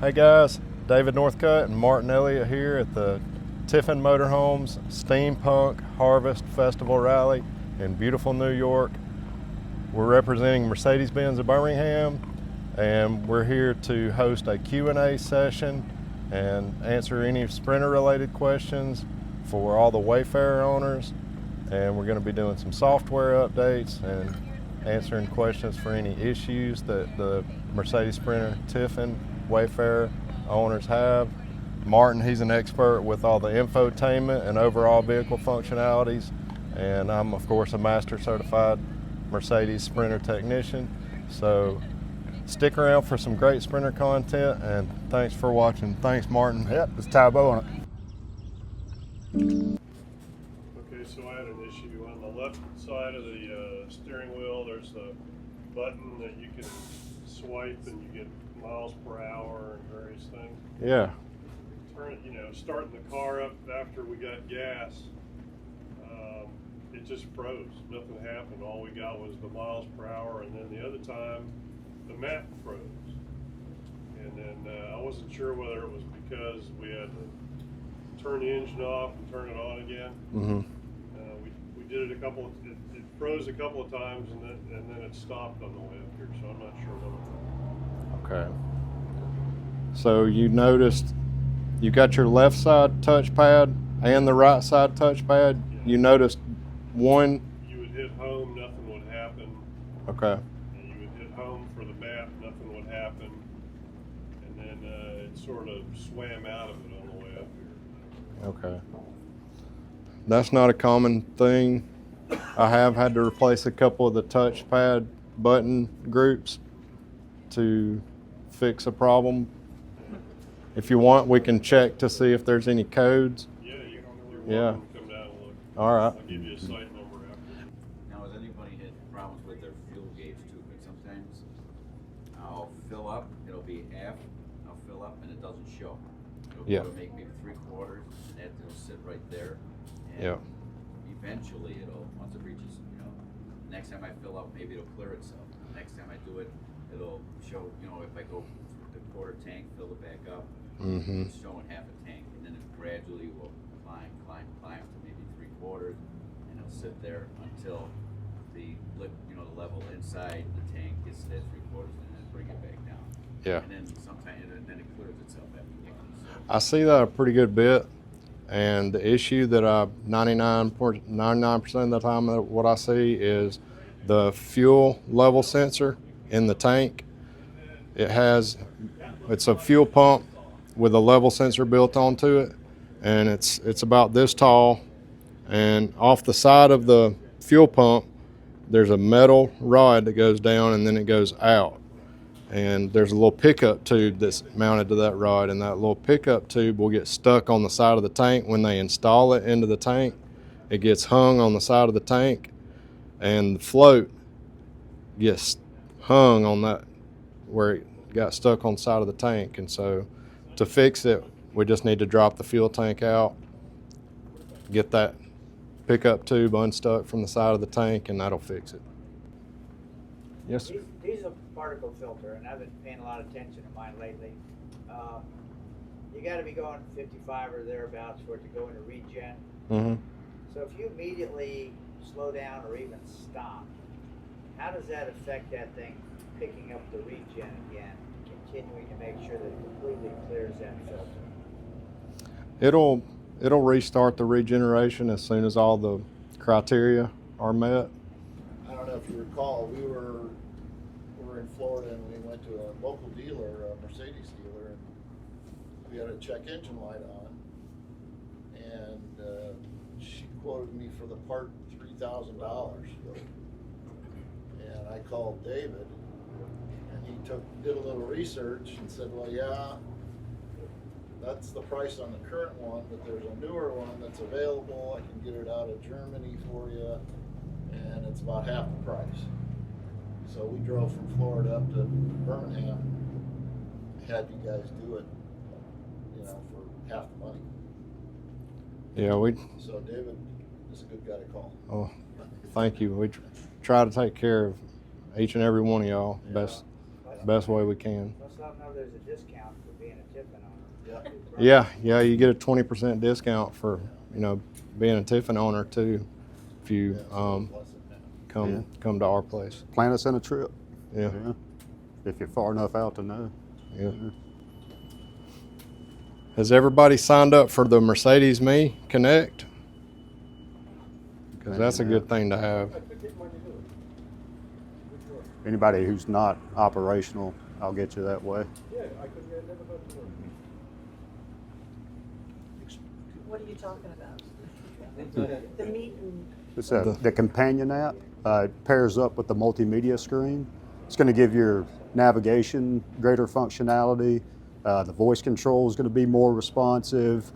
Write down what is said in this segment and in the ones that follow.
Hey guys, David Northcutt and Martin Elliott here at the Tiffin Motorhomes Steampunk Harvest Festival Rally in beautiful New York. We're representing Mercedes-Benz of Birmingham, and we're here to host a Q&A session and answer any Sprinter related questions for all the Wayfarer owners. And we're going to be doing some software updates and answering questions for any issues that the Mercedes Sprinter Tiffin Wayfarer owners have. Martin, he's an expert with all the infotainment and overall vehicle functionalities, and I'm of course a master certified Mercedes Sprinter technician. So stick around for some great Sprinter content, and thanks for watching. Thanks, Martin. Yep, it's tie bow on it. Okay, so I had an issue on the left side of the steering wheel. There's the button that you can swipe and you get miles per hour and various things. Yeah. Starting the car up after we got gas, it just froze. Nothing happened. All we got was the miles per hour, and then the other time, the map froze. And then I wasn't sure whether it was because we had to turn the engine off and turn it on again. Mm-hmm. We did it it froze a couple of times, and then it stopped on the way up here, so I'm not sure what. Okay. So you noticed you got your left side touchpad and the right side touchpad. Yeah. You noticed one. You would hit home, nothing would happen. Okay. And you would hit home for the map, nothing would happen. And then it sort of swam out of it on the way up here. Okay. That's not a common thing. I have had to replace a couple of the touchpad button groups to fix a problem. If you want, we can check to see if there's any codes. Yeah, you're Yeah. welcome to come down and look. All right. I'll give you a site number after. Now, has anybody had problems with their fuel gauge too? Because sometimes I'll fill up, it'll be half, I'll fill up and it doesn't show. It'll make maybe 3/4, and it'll sit right there. And Yeah. eventually once it reaches, next time I fill up, maybe it'll clear itself. Next time I do it, it'll show, if I go the quarter tank, fill it back up, Mm-hmm. it's showing half a tank, and then it gradually will climb to maybe 3/4, and it'll sit there until the level inside the tank gets to that 3/4, and then bring it back down. Yeah. And then then it clears itself after you. I see that a pretty good bit, and the issue that 99% of the time that what I see is the fuel level sensor in the tank. It's a fuel pump with a level sensor built onto it, and it's about this tall, and off the side of the fuel pump there's a metal rod that goes down and then it goes out, and there's a little pickup tube that's mounted to that rod, and that little pickup tube will get stuck on the side of the tank when they install it into the tank. It gets hung on the side of the tank, and the float gets hung on that where it got stuck on the side of the tank. And so to fix it, we just need to drop the fuel tank out, get that pickup tube unstuck from the side of the tank, and that'll fix it. Yes, sir. Diesel particle filter, and I've been paying a lot of attention to mine lately. You got to be going 55 or thereabouts for it to go into regen. Mm-hmm. So if you immediately slow down or even stop, how does that affect that thing picking up the regen again, continuing to make sure that it completely clears that filter? It'll restart the regeneration as soon as all the criteria are met. I don't know if you recall, we were in Florida and we went to a local dealer, a Mercedes dealer, and we had a check engine light on, and she quoted me for the part $3,000. And I called David, and he did a little research and said, well, yeah, that's the price on the current one, but there's a newer one that's available. I can get it out of Germany for you, and it's about half the price. So we drove from Florida up to Birmingham, had you guys do it, for half the money. Yeah, So David is a good guy to call. Oh, thank you. We try to take care of each and every one of y'all Yeah. best way we can. Let's let them know there's a discount for being a Tiffin owner. Yeah, you get a 20% discount for, being a Tiffin owner too, if you come to our place. Plan us in a trip. Yeah. If you're far enough out to know. Yeah. Has everybody signed up for the Mercedes Me Connect? Because that's a good thing to have. Anybody who's not operational, I'll get you that way. What are you talking about? The meet and, It's the companion app. It pairs up with the multimedia screen. It's going to give your navigation greater functionality. The voice control is going to be more responsive.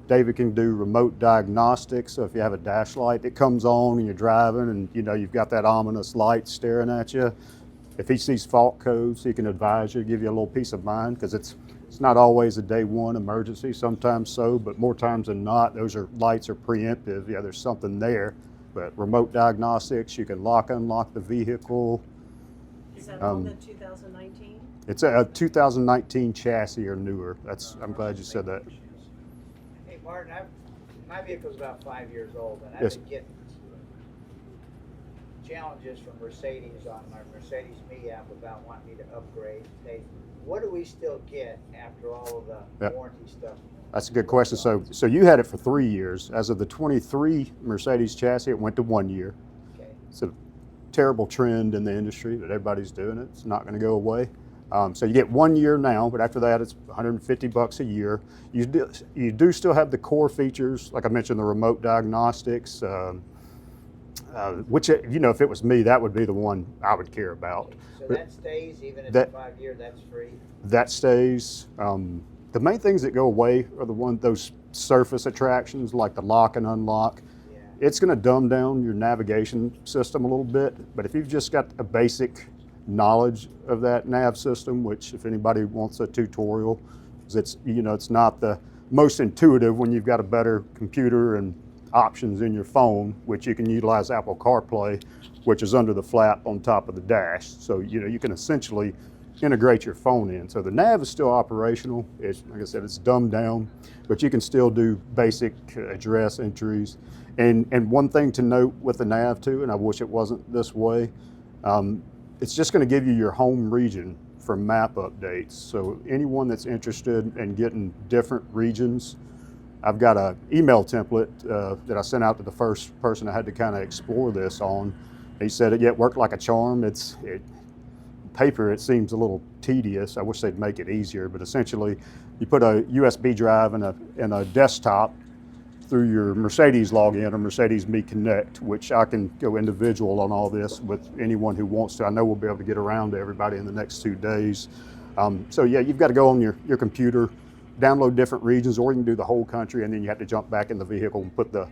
David can do remote diagnostics. So if you have a dash light that comes on and you're driving and you've got that ominous light staring at you, if he sees fault codes, he can advise you, give you a little peace of mind, because it's not always a day one emergency, sometimes so, but more times than not, lights are preemptive. Yeah, there's something there. But remote diagnostics, you can unlock the vehicle. is that on the 2019? It's a 2019 chassis or newer. I'm glad you said that. Hey, Martin, my vehicle's about 5 years old, and I've Yes. been getting challenges from Mercedes on my Mercedes Me app about wanting me to upgrade. Hey, what do we still get after all of the Yep. warranty stuff? That's a good question. So you had it for 3 years. As of the 23 Mercedes chassis, it went to 1 year. Okay. It's a terrible trend in the industry, but everybody's doing it. It's not going to go away. So you get 1 year now, but after that, it's $150 a year. You do still have the core features, like I mentioned, the remote diagnostics, which, if it was me, that would be the one I would care about. So But that stays, even if that- it's 5 year, that's free? that stays. The main things that go away are those surface attractions, like the lock and unlock. Yeah. It's going to dumb down your navigation system a little bit, but if you've just got a basic knowledge of that nav system, which if anybody wants a tutorial, it's not the most intuitive when you've got a better computer and options in your phone, which you can utilize Apple CarPlay, which is under the flap on top of the dash. So you can essentially integrate your phone in. So the nav is still operational. It's, like I said, it's dumbed down, but you can still do basic address entries. And one thing to note with the nav too, and I wish it wasn't this way, it's just going to give you your home region for map updates. So anyone that's interested in getting different regions, I've got an email template that I sent out to the first person I had to kind of explore this on. He said it worked like a charm. Paper, it seems a little tedious. I wish they'd make it easier, but essentially you put a USB drive and a desktop through your Mercedes login or Mercedes Me Connect, which I can go individual on all this with anyone who wants to. I know we'll be able to get around to everybody in the next 2 days. So yeah, you've got to go on your computer, download different regions, or you can do the whole country, and then you have to jump back in the vehicle and put a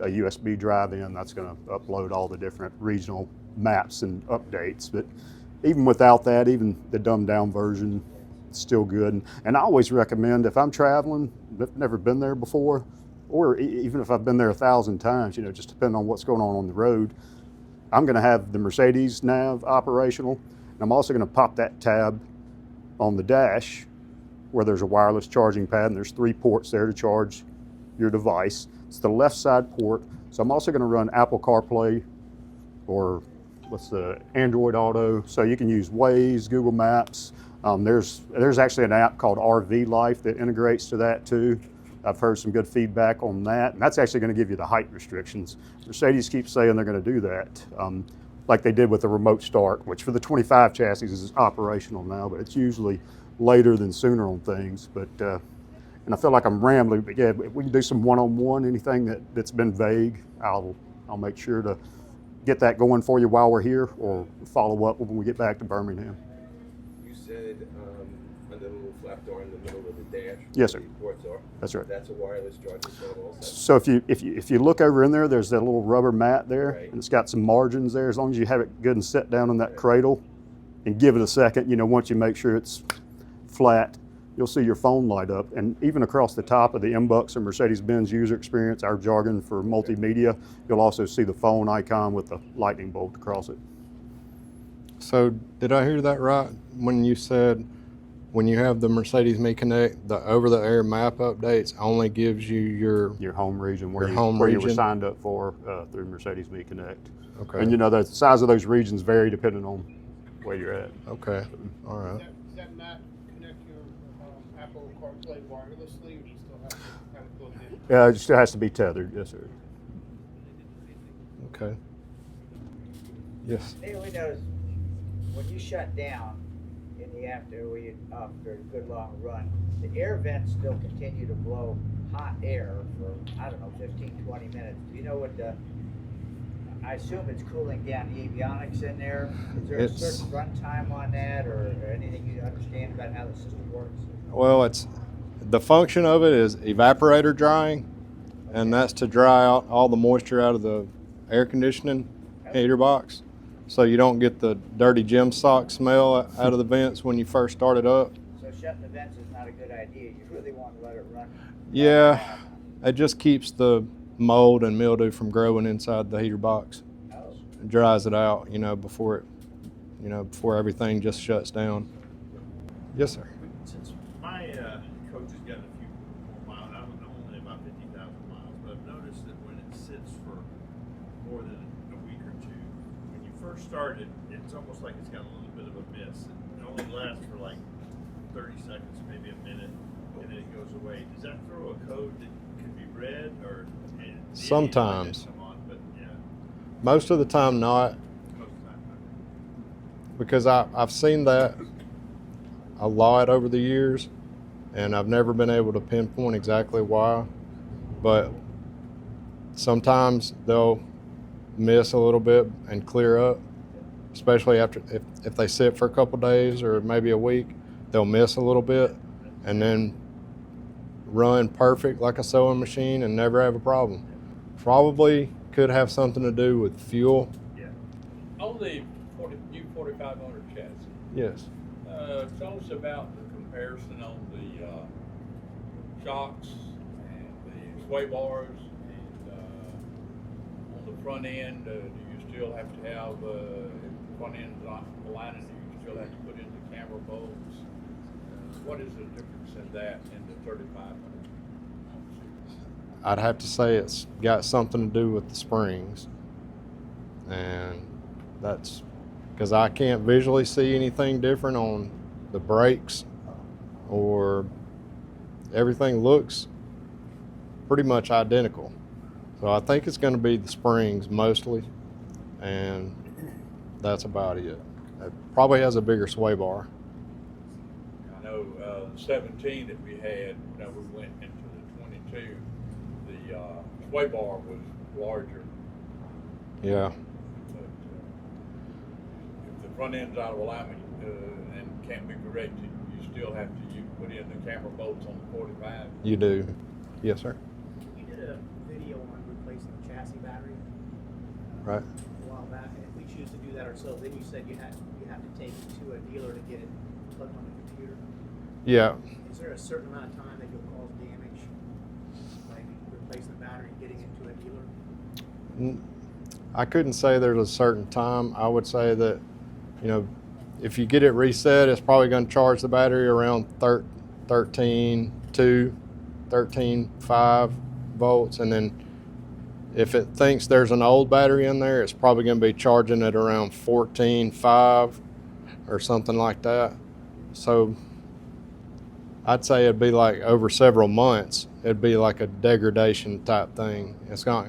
USB drive in. That's going to upload all the different regional maps and updates. But even without that, even the dumbed down version, it's still good. And I always recommend, if I'm traveling, I've never been there before, or even if I've been there 1,000 times, just depending on what's going on the road, I'm going to have the Mercedes nav operational. And I'm also going to pop that tab on the dash where there's a wireless charging pad, and there's 3 ports there to charge your device. It's the left side port. So I'm also going to run Apple CarPlay or what's the Android Auto. So you can use Waze, Google Maps. There's actually an app called RV Life that integrates to that too. I've heard some good feedback on that, and that's actually going to give you the height restrictions. Mercedes keeps saying they're going to do that, like they did with the remote start, which for the 25 chassis is operational now, but it's usually later than sooner on things. But and I feel like I'm rambling, but yeah, if we can do some one-on-one, anything that's been vague, I'll make sure to get that going for you while we're here, or follow up when we get back to Birmingham. You said on the little flap door in the middle of the dash. Yes, sir. The ports are. That's right. That's a wireless charging pad also. So if you look over in there's that little rubber mat there, Right. and it's got some margins there. As long as you have it good and set down in that cradle, and give it a second, once you make sure it's flat, you'll see your phone light up. And even across the top of the MBUX or Mercedes-Benz user experience, our jargon for multimedia, you'll also see the phone icon with the lightning bolt across it. So did I hear that right when you said when you have the Mercedes Me Connect, the over-the-air map updates only gives you Your home region where, Your you, home where you were region. signed up for through Mercedes Me Connect. Okay. And you know, the size of those regions vary depending on where you're at. Okay, all right. Does that map connect your Apple CarPlay wirelessly, or do you still have to have it plugged in? It still has to be tethered, yes, sir. Okay. Yes. Hey, we noticed when you shut down in the after a good long run, the air vents still continue to blow hot air for, I don't know, 15, 20 minutes. Do you know what I assume it's cooling down the avionics in there. Is there a certain runtime on that, or anything you understand about how the system works? Well, the function of it is evaporator drying, and that's to dry out all the moisture out of the air conditioning heater box, so you don't get the dirty gym sock smell out of the vents when you first start it up. So shutting the vents is not a good idea. You really want to let it run. Yeah, it just keeps the mold and mildew from growing inside the heater box. Oh. It dries it out, before everything just shuts down. Yes, sir. Since my coach has gotten a few more miles, I'm only about 50,000 miles, but I've noticed that when it sits for more than a week or two, when you first start it, it's almost like it's got a little bit of a miss. It only lasts for like 30 seconds, maybe a minute, and then it goes away. Does that throw a code that could be read, or Sometimes. come on, but yeah, Most of the time not, most of the time not. because I've seen that a lot over the years, and I've never been able to pinpoint exactly why, but sometimes they'll miss a little bit and clear up, especially if they sit for a couple days or maybe a week. They'll miss a little bit and then run perfect like a sewing machine and never have a problem. Probably could have something to do with fuel. Yeah. On the new 4500 chassis, Yes. tell us about the comparison on the shocks and the sway bars, and on the front end, do you still have to have, if the front end's not aligning, do you still have to put in the camera bolts? What is the difference in that in the 3500? I'd have to say it's got something to do with the springs, and that's because I can't visually see anything different on the brakes, or everything looks pretty much identical. So I think it's going to be the springs mostly, and that's about it. It probably has a bigger sway bar. I know the 17 that we had, we went into the 22, the sway bar was larger. Yeah. But if the front end's out of alignment and can't be corrected, you still have to put in the camera bolts on the 45. You do. Yes, sir. You did a video on replacing the chassis battery Right. a while back, and if we choose to do that ourselves, then you said you have to take it to a dealer to get it plugged on the computer. Yeah. Is there a certain amount of time that you'll cause damage, like replacing the battery and getting it to a dealer? I couldn't say there's a certain time. I would say that, if you get it reset, it's probably going to charge the battery around 13.2, 13.5 volts. And then if it thinks there's an old battery in there, it's probably going to be charging it around 14.5 or something like that. So I'd say it'd be like over several months, it'd be like a degradation type thing. It's not,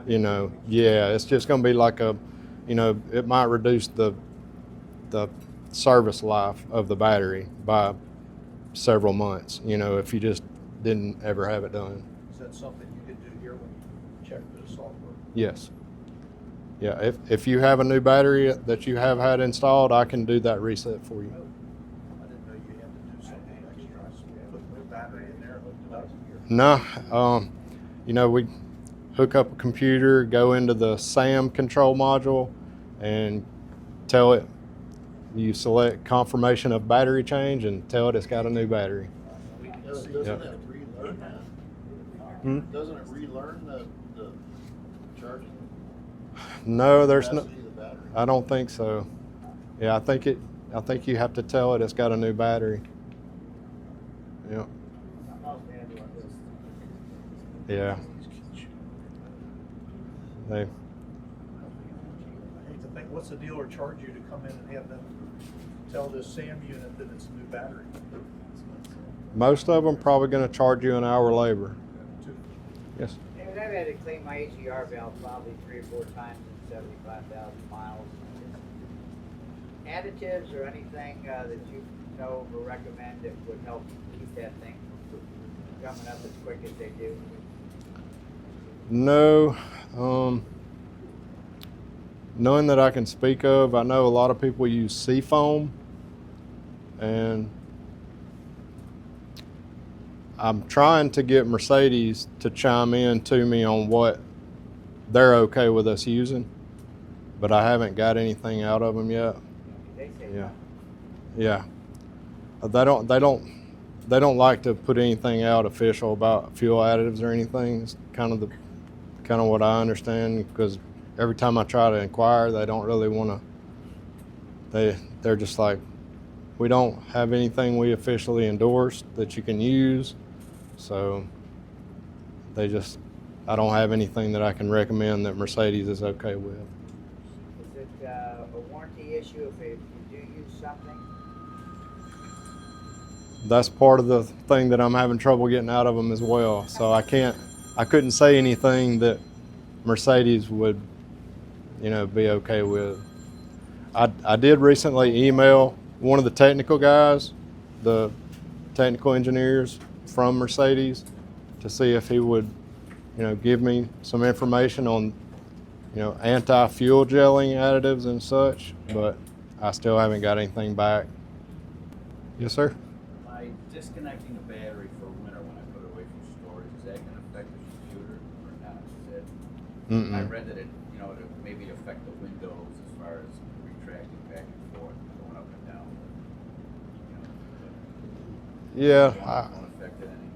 it's just going to be like it might reduce the service life of the battery by several months, if you just didn't ever have it done. Is that something you did do here when you checked the software? Yes. Yeah, if you have a new battery that you have had installed, I can do that reset for you. I didn't know you had to do something extra. Put a new battery in there, hook it up. No, we hook up a computer, go into the SAM control module, and tell it, you select confirmation of battery change and tell it it's got a new battery. Doesn't it relearn that? Doesn't it relearn the charging? No, there's no. capacity of the battery? I don't think so. Yeah, I think you have to tell it it's got a new battery. Yeah. Most everyone does. Yeah. They, I hate to think, what's the dealer charge you to come in and have them tell this SAM unit that it's a new battery? most of them probably going to charge you an hour labor. Yes. Yeah, I've had to clean my HER valve probably 3 or 4 times in 75,000 miles. Additives or anything that you know or recommend that would help keep that thing from coming up as quick as they do? No. None that I can speak of. I know a lot of people use seafoam, and I'm trying to get Mercedes to chime in to me on what they're okay with us using, but I haven't got anything out of them yet. They say Yeah, no. yeah. They don't like to put anything out official about fuel additives or anything. It's kind of what I understand, because every time I try to inquire, they don't really want to. They're just like, we don't have anything we officially endorse that you can use, so I don't have anything that I can recommend that Mercedes is okay with. Is it a warranty issue if you do use something? That's part of the thing that I'm having trouble getting out of them as well. So I couldn't say anything that Mercedes would, be okay with. I did recently email one of the technical guys, the technical engineers from Mercedes, to see if he would, give me some information on, anti-fuel gelling additives and such, but I still haven't got anything back. Yes, sir? By disconnecting a battery for winter when I put it away from storage, is that going to affect the computer or not? I read that it maybe affect the windows as far as retracting back and forth, going up and down. Yeah, Won't affect it any.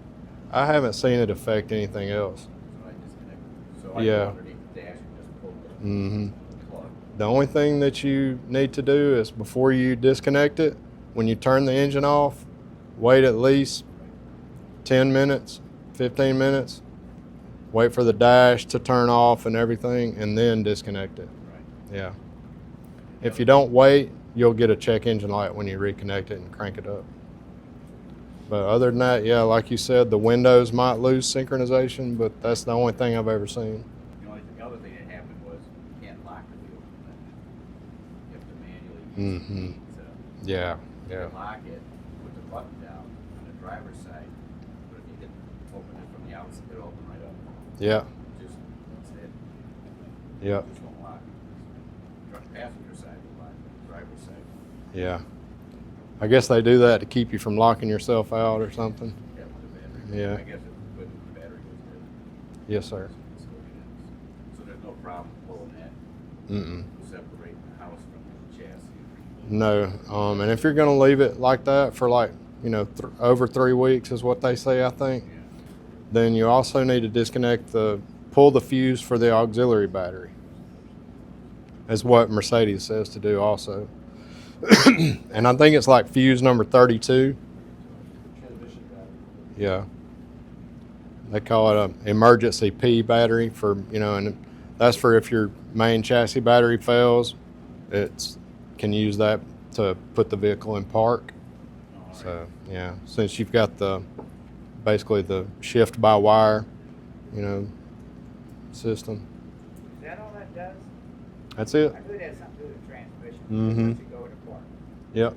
I haven't seen it affect anything else. So I disconnect it. So I Yeah. go underneath the dash and just pull the plug. The only thing that you need to do is, before you disconnect it, when you turn the engine off, wait at least 10 minutes, 15 minutes, wait for the dash to turn off and everything, and then disconnect it. Right. Yeah. If you don't wait, you'll get a check engine light when you reconnect it and crank it up. But other than that, yeah, like you said, the windows might lose synchronization, but that's the only thing I've ever seen. The other thing that happened was you can't lock the wheel. You have to manually use the key to Yeah, yeah. lock it, put the button down on the driver's side, but if you can open it from the outside, it'll open right up. Yeah, That's it. yeah, Just won't lock. Passenger side will lock, driver's side. yeah. I guess they do that to keep you from locking yourself out or something. Yeah, with the battery. Yeah. I guess when the battery goes dead. Yes, sir. So there's no problem pulling that, separate the house from the chassis. No, and if you're going to leave it like that for over 3 weeks is what they say, I think, then you also need to pull the fuse for the auxiliary battery. Is what Mercedes says to do also. And I think it's like fuse number 32. Yeah. They call it an emergency P battery for, and that's for if your main chassis battery fails, can use that to put the vehicle in park. So, yeah, since you've got basically the shift by wire, system. Is that all that does? That's it. I knew it had something to do with the transmission. Mhm. Once you go into park. Yep.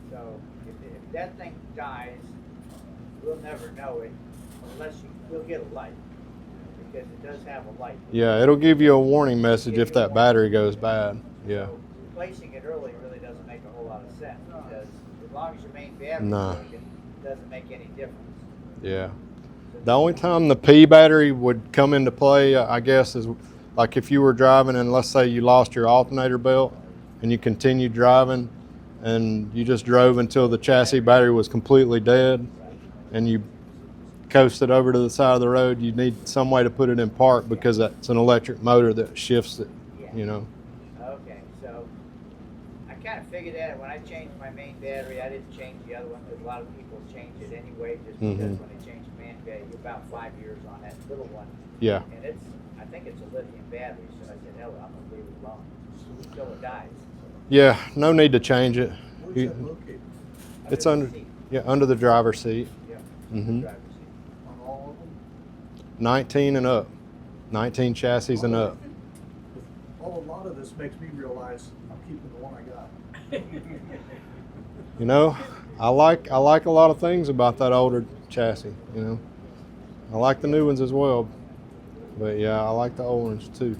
So if that thing dies, we'll never know it unless you'll get a light, because it does have a light. Yeah, it'll give you a warning message if that battery goes bad. Yeah. So replacing it early really doesn't make a whole lot of sense, because as long as your main battery Nah. is working, it doesn't make any difference. Yeah. The only time the P battery would come into play, I guess, is like if you were driving and let's say you lost your alternator belt and you continued driving and you just drove until the chassis battery was completely dead and you coasted over to the side of the road, you need some way to put it in park, because that's an electric motor that shifts it, Okay, so I kind of figured that when I changed my main battery, I didn't change the other one because a lot of people change it anyway, just because when they change the main battery, you're about 5 years on that little one. Yeah. And I think it's a lithium battery, so I said, hell, I'm gonna leave it alone until it dies. Yeah, no need to change it. Where's that located? It's the under, seat. yeah, under the driver's seat. Yeah. Mhm. Driver's seat. On all of them? 19 and up. 19 chassis and up. Well, a lot of this makes me realize I'm keeping the one I got. You know, I like a lot of things about that older chassis, you know. I like the new ones as well. But yeah, I like the old ones too.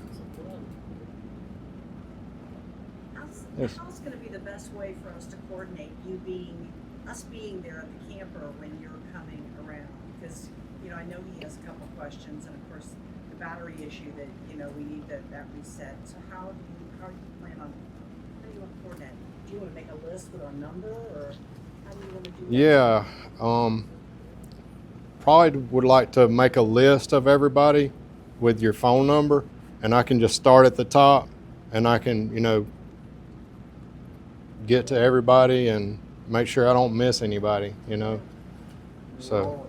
Yes. How's going to be the best way for us to coordinate us being there at the camper when you're coming around? Because, you know, I know he has a couple questions, and of course the battery issue that, you know, we need that reset. So how do you plan on, how do you want to coordinate? Do you want to make a list with our number, or how do you want to do that? Yeah, probably would like to make a list of everybody with your phone number, and I can just start at the top, and I can, you know, get to everybody and make sure I don't miss anybody, you know. So.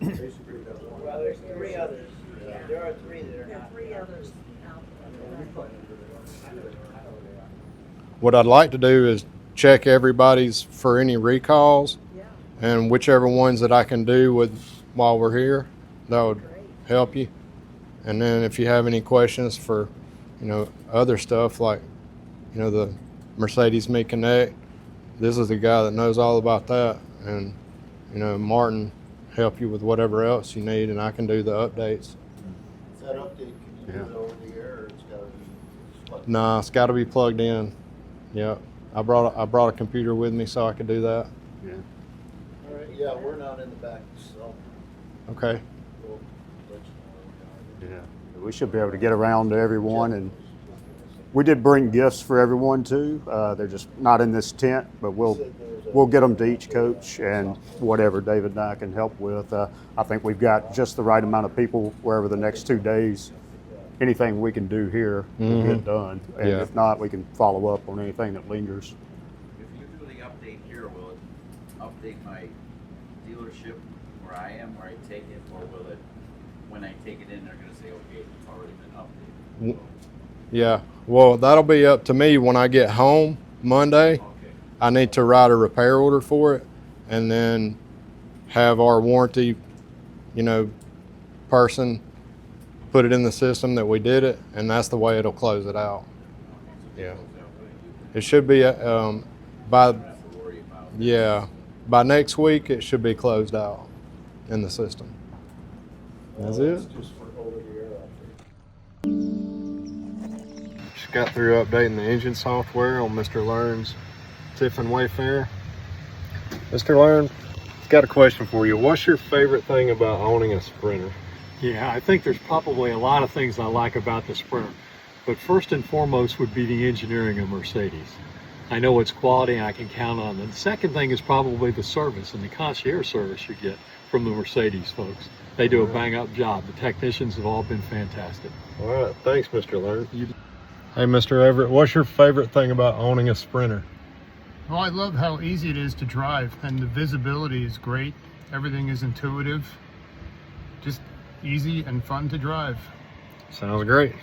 Basically, that one. Well, there's 3 others. There are 3 that are There are not. 3 others out there. What I'd like to do is check everybody's for any recalls, Yeah. and whichever ones that I can do with while we're here, that would Great. help you. And then if you have any questions for, you know, other stuff like, you know, the Mercedes Me Connect, this is the guy that knows all about that. And, you know, Martin help you with whatever else you need, and I can do the updates. Is that update, can you do it over the air, or it's gotta be plugged in? Nah, it's got to be plugged in. Yeah, I brought a computer with me so I could do that. Yeah. All right, yeah, we're not in the back, so Okay. we'll let you know. Yeah. We should be able to get around to everyone, and we did bring gifts for everyone too. They're just not in this tent, but we'll get them to each coach, and whatever David and I can help with. I think we've got just the right amount of people wherever the next 2 days. Anything we can do here will get done, and Yeah. if not, we can follow up on anything that lingers. If you do the update here, will it update my dealership where I am, where I take it, or will it, when I take it in, they're gonna say, okay, it's already been updated? Yeah. Well, that'll be up to me when I get home Monday. Okay. I need to write a repair order for it, and then have our warranty, you know, person put it in the system that we did it, and that's the way it'll close it out. Yeah. It should be by next week it should be closed out in the system. That's it. It's just for over the air update. Just got through updating the engine software on Mr. Learn's Tiffin Wayfarer. Mr. Learn, I've got a question for you. What's your favorite thing about owning a Sprinter? Yeah, I think there's probably a lot of things I like about the Sprinter, but first and foremost would be the engineering of Mercedes. I know it's quality and I can count on it. The second thing is probably the service and the concierge service you get from the Mercedes folks. They do a bang-up job. The technicians have all been fantastic. All right, thanks, Mr. Learn. Hey, Mr. Everett, what's your favorite thing about owning a Sprinter? Well, I love how easy it is to drive, and the visibility is great. Everything is intuitive, just easy and fun to drive. Sounds great.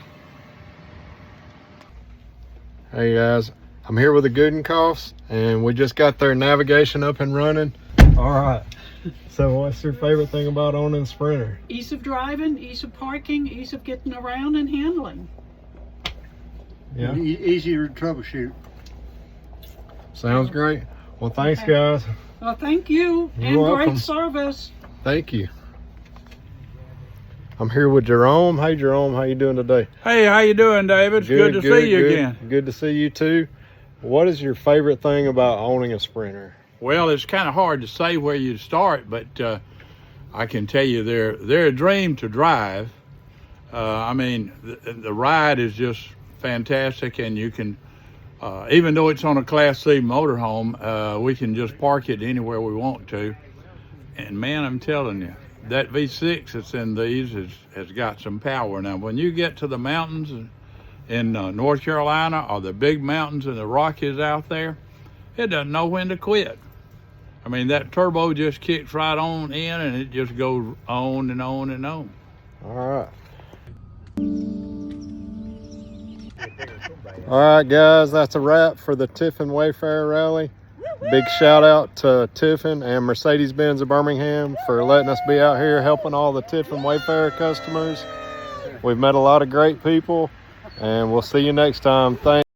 Hey guys, I'm here with the Goodenkoffs, and we just got their navigation up and running. All right. So what's your favorite thing about owning a Sprinter? Ease of driving, ease of parking, ease of getting around and handling. Yeah. Easier to troubleshoot. Sounds great. Well, thanks Okay. guys. Well, thank you, You're and welcome. great service. Thank you. I'm here with Jerome. Hey Jerome, how you doing today? Hey, how you doing, David? It's good to see you again. Good to see you too. What is your favorite thing about owning a Sprinter? Well, it's kind of hard to say where you start, but I can tell you they're a dream to drive. I mean, the ride is just fantastic, and you can, even though it's on a Class C motorhome, we can just park it anywhere we want to. And man, I'm telling you, that V6 that's in these has got some power. Now, when you get to the mountains in North Carolina or the big mountains and the Rockies out there, it doesn't know when to quit. I mean, that turbo just kicks right on in and it just goes on and on and on. All right. All right, guys, that's a wrap for the Tiffin Wayfarer Rally. Big shout out to Tiffin and Mercedes-Benz of Birmingham for letting us be out here helping all the Tiffin Wayfarer customers. We've met a lot of great people, and we'll see you next time. Thanks.